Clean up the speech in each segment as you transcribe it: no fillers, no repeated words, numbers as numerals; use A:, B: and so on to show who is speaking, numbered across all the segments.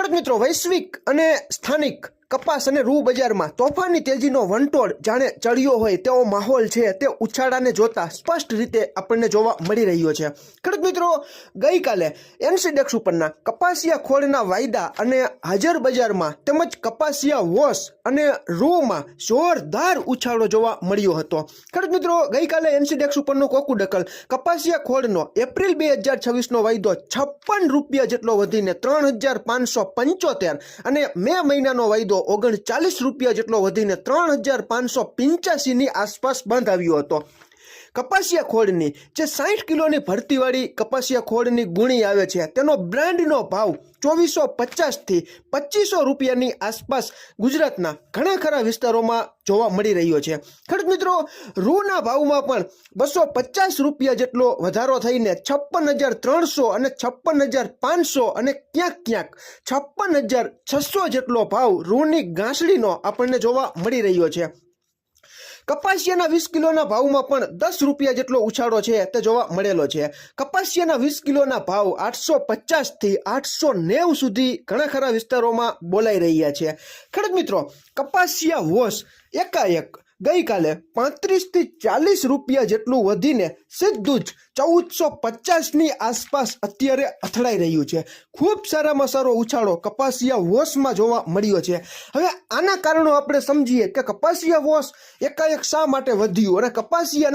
A: ખેડૂત મિત્રો, વૈશ્વિક અને સ્થાનિક કપાસ અને રૂ બજારમાં તોફાની તેજીનો વંટોળ જાણે ચડ્યો હોય તેવો માહોલ છે તે ઉછાળાને જોતા સ્પષ્ટ રીતે આપણને જોવા મળી રહ્યો છે. ખેડૂત મિત્રો, ગઈકાલે એનસીડેક્સ ઉપરના કપાસિયા ખોળના વાયદા અને હાજર બજારમાં તેમજ કપાસિયા વોશ અને રૂમાં જોરદાર ઉછાળો જોવા મળ્યો હતો. ખેડૂત મિત્રો, ગઈકાલે એનસીડેક્સ ઉપરનો કોકુડકલ કપાસિયા ખોળનો એપ્રિલ 2026નો વાયદો 56 રૂપિયા જેટલો વધીને 3575 અને મે મહિનાનો વાયદો 39 રૂપિયા જેટલો વધીને 3585 ની આસપાસ બંધ આવ્યો હતો. કપાસિયા ખોળની જે 60 કિલોની ભરતીવાળી કપાસિયા ખોળની ગુણી આવે છે તેનો બ્રાન્ડનો ભાવ 2450 થી 2500 રૂપિયાની આસપાસ ગુજરાતના ઘણા ખરા વિસ્તારોમાં જોવા મળી રહ્યો છે. ખેડૂત મિત્રો, રૂના ભાવમાં પણ 250 રૂપિયા જેટલો વધારો થઈને 56,300 અને 56,500 અને ક્યાંક 56,600 જેટલો ભાવ રૂની ગાંસડીનો આપણને જોવા મળી રહ્યો છે. કપાસિયાના 20 કિલોના ભાવમાં પણ 10 રૂપિયા જેટલો ઉછાળો છે તે જોવા મળેલો છે. કપાસિયાના 20 કિલોના ભાવ 850 થી 890 સુધી ઘણા ખરા વિસ્તારોમાં બોલાઈ રહ્યા છે. ખેડૂત મિત્રો, કપાસિયા વોશ એકાએક ગઈકાલે 35 થી 40 રૂપિયા જેટલું વધીને સીધું જ 1450 ની આસપાસ અત્યારે અથડાઈ રહ્યું છે. ખૂબ સારામાં સારો ઉછાળો કપાસિયા વોશમાં જોવા મળ્યો છે. હવે આના કારણો આપણે સમજીએ કે કપાસિયા વોશ એકાએક શા માટે વધ્યું અને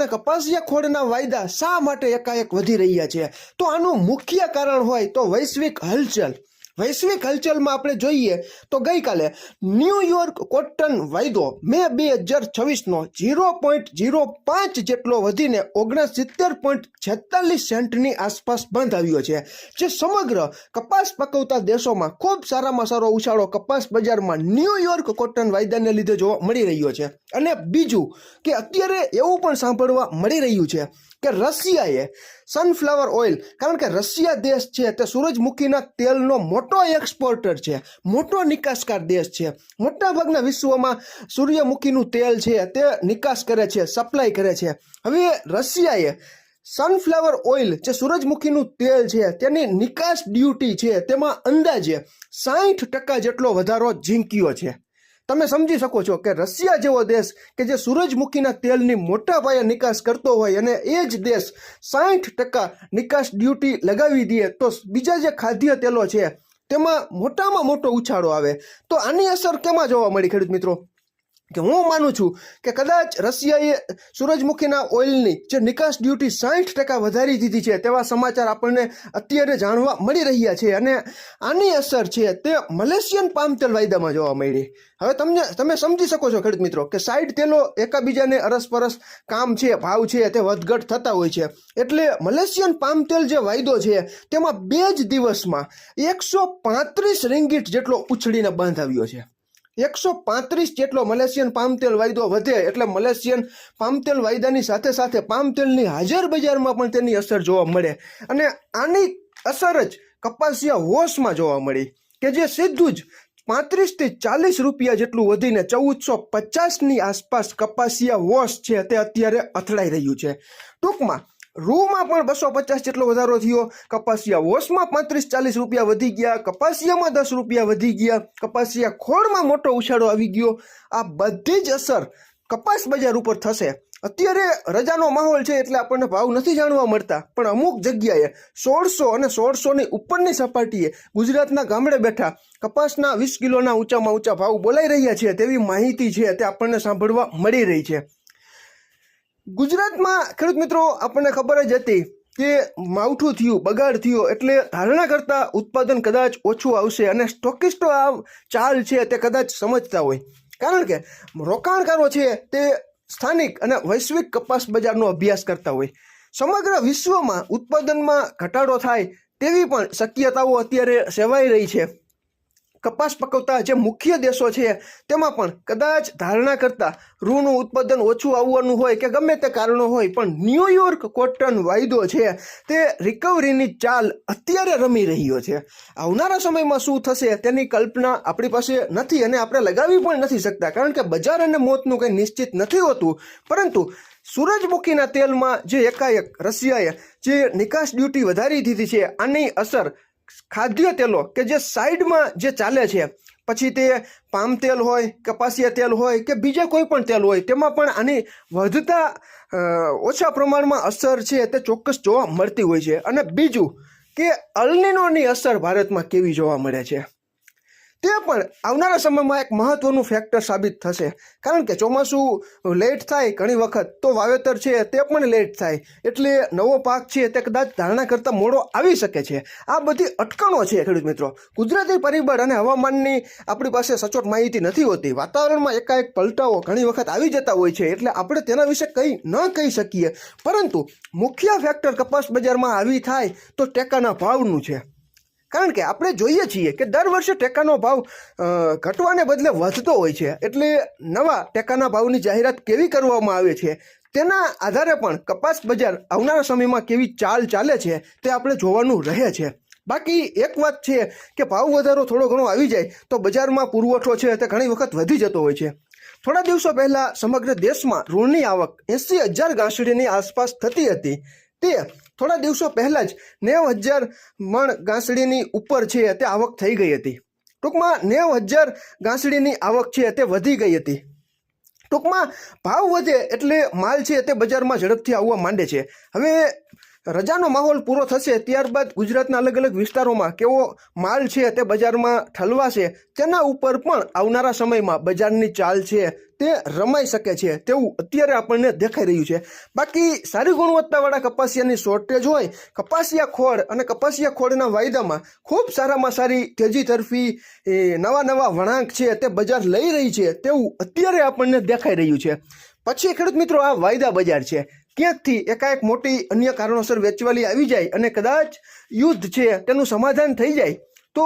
A: કપાસિયા ખોળના વાયદા શા માટે એકાએક વધી રહ્યા છે. તો આનું મુખ્ય કારણ હોય તો વૈશ્વિક હલચલમાં આપણે જોઈએ તો ગઈકાલે ન્યુયોર્ક કોટન વાયદો મે 2026નો 0.05 જેટલો વધીને 69.46 સેન્ટની આસપાસ બંધ આવ્યો છે, જે સમગ્ર કપાસ પકવતા દેશોમાં ખૂબ સારામાં સારો ઉછાળો કપાસ બજારમાં ન્યુયોર્ક કોટન વાયદાને લીધે જોવા મળી રહ્યો છે. અને બીજું કે અત્યારે એવું પણ સાંભળવા મળી રહ્યું છે કે રશિયાએ સનફ્લાવર ઓઇલ, કારણ કે રશિયા દેશ છે તે સૂરજમુખીના તેલનો મોટો એક્સપોર્ટર છે, મોટો નિકાસકાર દેશ છે. મોટાભાગના વિશ્વમાં સૂર્યમુખીનું તેલ છે તે નિકાસ કરે છે, સપ્લાય કરે છે. હવે રશિયાએ સનફ્લાવર ઓઇલ જે સૂરજમુખીનું તેલ છે તેની નિકાસ ડ્યુટી છે તેમાં અંદાજે 60% જેટલો વધારો ઝીંક્યો છે. તમે સમજી શકો છો કે રશિયા જેવો દેશ કે જે સૂરજમુખીના તેલની મોટા પાયે નિકાસ કરતો હોય અને એ જ દેશ 60% નિકાસ ડ્યુટી લગાવી દે તો બીજા જે ખાદ્ય તેલો છે તેમાં મોટામાં મોટો ઉછાળો આવે. તો આની અસર કેમાં જોવા મળી ખેડૂત મિત્રો? કે હું માનું છું કે કદાચ રશિયાએ સૂરજમુખીના ઓઇલની જે નિકાસ ડ્યુટી 60% વધારી દીધી છે તેવા સમાચાર આપણને અત્યારે જાણવા મળી રહ્યા છે. અને આની અસર છે તે મલેશિયન પામ તેલ વાયદામાં જોવા મળી. હવે તમે સમજી શકો છો ખેડૂત મિત્રો કે સાઈડ તેલો એકાબીજાને અરસપરસ કામ છે, ભાવ છે તે વધઘટ થતા હોય છે. એટલે મલેશિયન પામ તેલ જે વાયદો છે તેમાં 2 જ દિવસમાં 135 રિંગીટ જેટલો ઉછળીને બંધ આવ્યો છે. 135 જેટલો મલેશિયન પામતેલ વાયદો વધે એટલે મલેશિયન પામતેલ વાયદાની સાથે સાથે પામતેલની હાજર બજારમાં પણ તેની અસર જોવા મળે. અને આની અસર જ કપાસિયા વોશમાં જોવા મળી કે જે સીધું જ 35 થી 40 રૂપિયા જેટલું વધીને 1450 ની આસપાસ કપાસિયા વોશ છે તે અત્યારે અથડાઈ રહ્યું છે. ટૂંકમાં રૂમાં પણ 250 જેટલો વધારો થયો, કપાસિયા વોશમાં 35-40 રૂપિયા વધી ગયા, કપાસિયામાં 10 રૂપિયા વધી ગયા, કપાસિયા ખોળમાં મોટો ઉછાળો આવી ગયો. આ બધી જ અસર કપાસ બજાર ઉપર થશે. અત્યારે રજાનો માહોલ છે એટલે આપણને ભાવ નથી જાણવા મળતા, પણ અમુક જગ્યાએ 1600 અને 1600 ની ઉપરની સપાટીએ ગુજરાતના ગામડે બેઠા કપાસના 20 કિલોના ઊંચામાં ઊંચા ભાવ બોલાઈ રહ્યા છે તેવી માહિતી છે તે આપણને સાંભળવા મળી રહી છે. ગુજરાતમાં ખેડૂત મિત્રો આપણને ખબર જ હતી કે માવઠું થયું, બગાડ થયો એટલે ધારણા કરતાં ઉત્પાદન કદાચ ઓછું આવશે અને સ્ટોકિસ્ટો આ ચાલ છે તે કદાચ સમજતા હોય, કારણ કે રોકાણકારો છે તે સ્થાનિક અને વૈશ્વિક કપાસ બજારનો અભ્યાસ કરતા હોય. સમગ્ર વિશ્વમાં ઉત્પાદનમાં ઘટાડો થાય તેવી પણ શક્યતાઓ અત્યારે સેવાઈ રહી છે. કપાસ પકવતા જે મુખ્ય દેશો છે તેમાં પણ કદાચ ધારણા કરતા રૂનું ઉત્પાદન ઓછું આવવાનું હોય કે ગમે તે કારણો હોય, પણ ન્યુયોર્ક કોટન વાયદો છે તે રિકવરીની ચાલ અત્યારે રમી રહ્યો છે. આવનારા સમયમાં શું થશે તેની કલ્પના આપણી પાસે નથી અને આપણે લગાવી પણ નથી શકતા, કારણ કે બજાર અને મોતનું કંઈ નિશ્ચિત નથી હોતું. પરંતુ સૂરજમુખીના તેલમાં જે એકાએક રશિયાએ જે નિકાસ ડ્યુટી વધારી દીધી છે આની અસર ખાદ્ય તેલો કે જે સાઈડમાં જે ચાલે છે, પછી તે પામ તેલ હોય, કપાસિયા તેલ હોય કે બીજા કોઈ પણ તેલ હોય, તેમાં પણ આની વધતા ઓછા પ્રમાણમાં અસર છે તે ચોક્કસ જોવા મળતી હોય છે. અને બીજું કે અલ્નિનોની અસર ભારતમાં કેવી જોવા મળે છે તે પણ આવનારા સમયમાં એક મહત્વનું ફેક્ટર સાબિત થશે. કારણ કે ચોમાસું લેટ થાય ઘણી વખત તો વાવેતર છે તે પણ લેટ થાય, એટલે નવો પાક છે તે કદાચ ધારણા કરતાં મોડો આવી શકે છે. આ બધી અટકણો છે ખેડૂત મિત્રો. કુદરતી પરિબળ અને હવામાનની આપણી પાસે સચોટ માહિતી નથી હોતી. વાતાવરણમાં એકાએક પલટાઓ ઘણી વખત આવી જતા હોય છે, એટલે આપણે તેના વિશે કંઈ ન કહી શકીએ. પરંતુ મુખ્ય ફેક્ટર કપાસ બજારમાં આવી થાય તો ટેકાના ભાવનું છે. કારણ કે આપણે જોઈએ છીએ કે દર વર્ષે ટેકાનો ભાવ ઘટવાને બદલે વધતો હોય છે, એટલે નવા ટેકાના ભાવની જાહેરાત કેવી કરવામાં આવે છે તેના આધારે પણ કપાસ બજાર આવનારા સમયમાં કેવી ચાલ ચાલે છે તે આપણે જોવાનું રહે છે. બાકી એક વાત છે કે ભાવ વધારો થોડો ઘણો આવી જાય તો બજારમાં પુરવઠો છે તે ઘણી વખત વધી જતો હોય છે. થોડા દિવસો પહેલાં સમગ્ર દેશમાં રૂની આવક 80,000 ગાંસડીની આસપાસ થતી હતી. તે થોડા દિવસો પહેલાં જ 90,000 મણ ગાંસડીની ઉપર છે તે આવક થઈ ગઈ હતી. ટૂંકમાં 90,000 ગાંસડીની આવક છે તે વધી ગઈ હતી. ટૂંકમાં ભાવ વધે એટલે માલ છે તે બજારમાં ઝડપથી આવવા માંડે છે. હવે રજાનો માહોલ પૂરો થશે ત્યારબાદ ગુજરાતના અલગ અલગ વિસ્તારોમાં કેવો માલ છે તે બજારમાં ઠલવાશે તેના ઉપર પણ આવનારા સમયમાં બજારની ચાલ છે તે રમાઈ શકે છે તેવું અત્યારે આપણને દેખાઈ રહ્યું છે. બાકી સારી ગુણવત્તાવાળા કપાસિયાની શોર્ટેજ હોય, કપાસિયા ખોળ અને કપાસિયા ખોળના વાયદામાં ખૂબ સારામાં સારી તેજી તરફી નવા વળાંક છે તે બજાર લઈ રહી છે તેવું અત્યારે આપણને દેખાઈ રહ્યું છે. પછી ખેડૂત મિત્રો આ વાયદા બજાર છે ક્યાંકથી એકાએક મોટી અન્ય કારણોસર વેચવાલી આવી જાય અને કદાચ યુદ્ધ છે તેનું સમાધાન થઈ જાય તો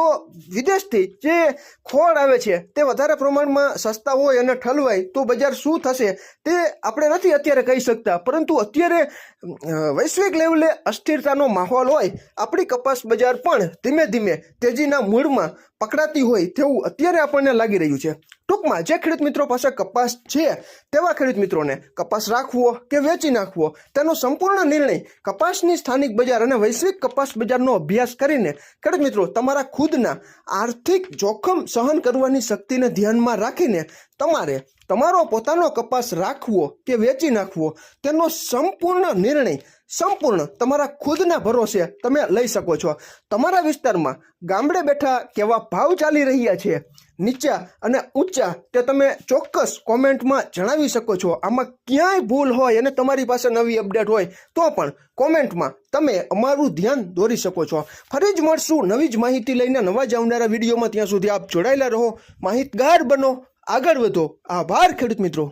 A: વિદેશથી જે ખોળ આવે છે તે વધારે પ્રમાણમાં સસ્તા હોય અને ઠલવાય તો બજાર શું થશે તે આપણે નથી અત્યારે કહી શકતા. પરંતુ અત્યારે વૈશ્વિક લેવલે અસ્થિરતાનો માહોલ હોય, આપણી કપાસ બજાર પણ ધીમે ધીમે તેજીના મૂળમાં પકડાતી હોય તેવું અત્યારે આપણને લાગી રહ્યું છે. ટૂંકમાં જે ખેડૂત મિત્રો પાસે કપાસ છે તેવા ખેડૂત મિત્રોને કપાસ રાખવો કે વેચી નાખવો તેનો સંપૂર્ણ નિર્ણય કપાસની સ્થાનિક બજાર અને વૈશ્વિક કપાસ બજારનો અભ્યાસ કરીને ખેડૂત મિત્રો તમારા ખુદના આર્થિક જોખમ સહન કરવાની શક્તિને ધ્યાનમાં રાખીને તમારે તમારો પોતાનો કપાસ રાખવો કે વેચી નાખવો તેનો સંપૂર્ણ નિર્ણય સંપૂર્ણ તમારા ખુદના ભરોસે તમે લઈ શકો છો. તમારા વિસ્તારમાં ગામડે બેઠા કેવા ભાવ ચાલી રહ્યા છે, નીચા અને ઊંચા, તે તમે ચોક્કસ કોમેન્ટમાં જણાવી શકો છો. આમાં ક્યાંય ભૂલ હોય અને તમારી પાસે નવી અપડેટ હોય તો પણ કોમેન્ટમાં તમે અમારું ધ્યાન દોરી શકો છો. ફરી જ મળશું નવી જ માહિતી લઈને નવા જ આવનારા વિડીયોમાં. ત્યાં સુધી આપ જોડાયેલા રહો, માહિતગાર બનો, આગળ વધો. આભાર ખેડૂત મિત્રો.